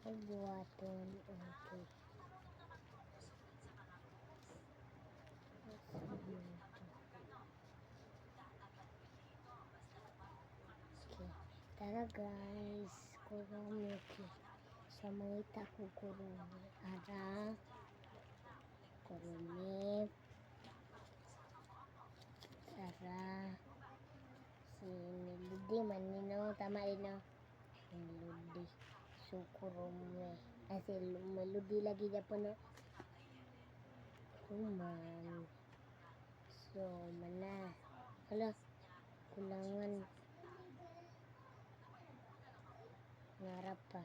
Buhaton. Okay. Okay. Tara guys, kurumi okay. Sa mangita ko kurumi. Ara. Kurumi. Tara. Si Melody Manino. Tama rin no? Melody. So kurumi. Si Melody lagi na po no? Kuman. So, mana. Hala. Kulangan. Ngarap pa.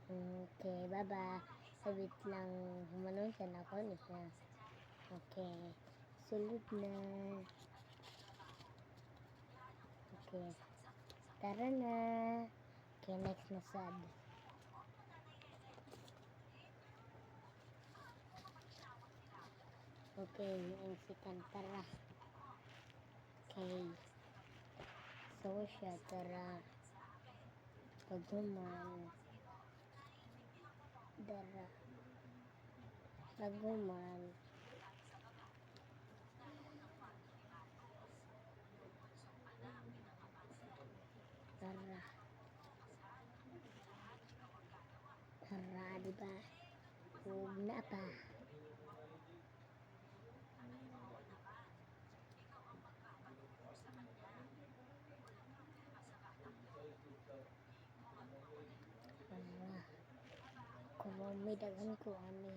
Okay, bye-bye. Sabit lang humanon sa ako niya. Okay. Sulod na. Okay. Tara na. Okay, next na sad. Okay, yung si Kantara. Okay. So siya, tara. Paguman. Dara. Paguman. Tara. Tara, diba? Huwag na pa. Tara. Kurumi dagan ko ani.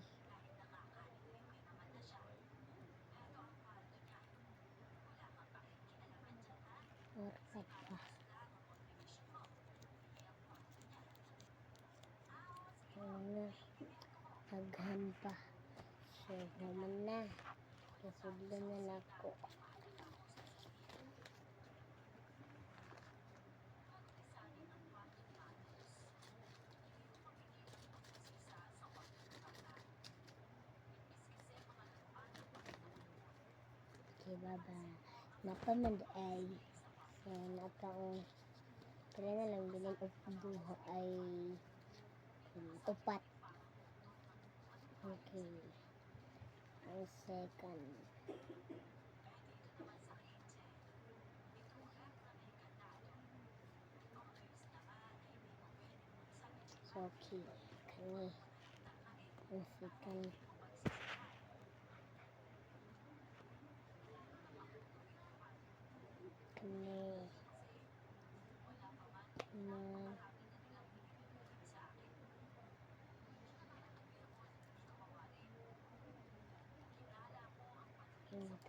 Orka pa. Ano, aghan pa. So, naman na. Kasudlo na nako. Okay, bye-bye. Napamand ay. So, napaong kaya na lang bilang upuduho ay upat. Okay. Ang second. So, okay. Kani. Ang second. Kani. Kani.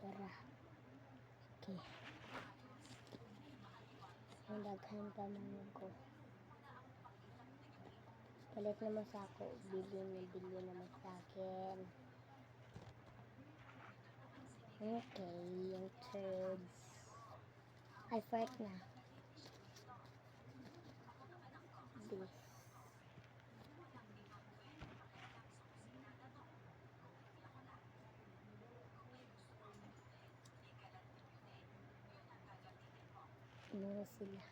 Tara. Okay. Ang daghan pa mga ko. Palit naman sa ako. Bili naman sa akin. Okay. Yung thirds. Ay, fourth na. This. Ano sila?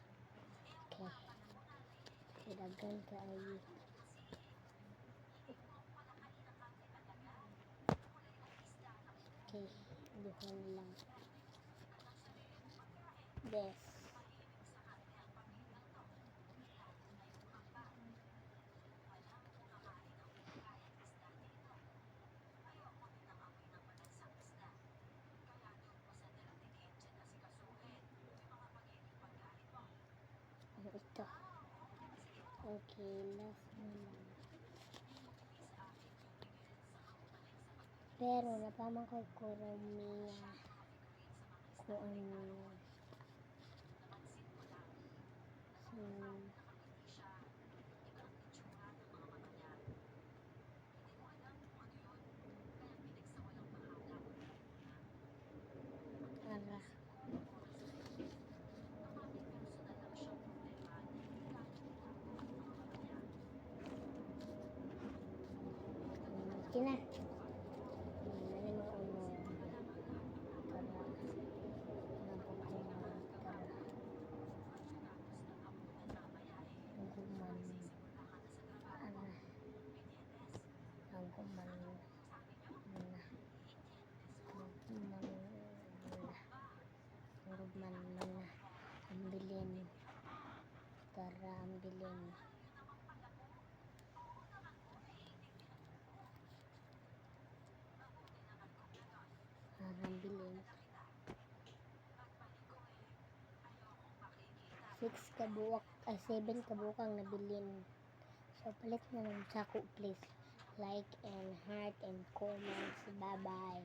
Okay. Dagan ka ay. Okay. Duhan lang. This. Ito. Okay, last na lang. Pero napamang ko Kuromiya. Kung ano. So, ara. Okay na. Ano mo ano. Tara. Napakuman. Tara. Naguman. man na ang bilin. Tara ang bilin. Ang bilin. 7 kabuokang nabilin. So, palit na lang sako, please. Like and heart and comments. Bye-bye.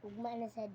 Ugma na sad.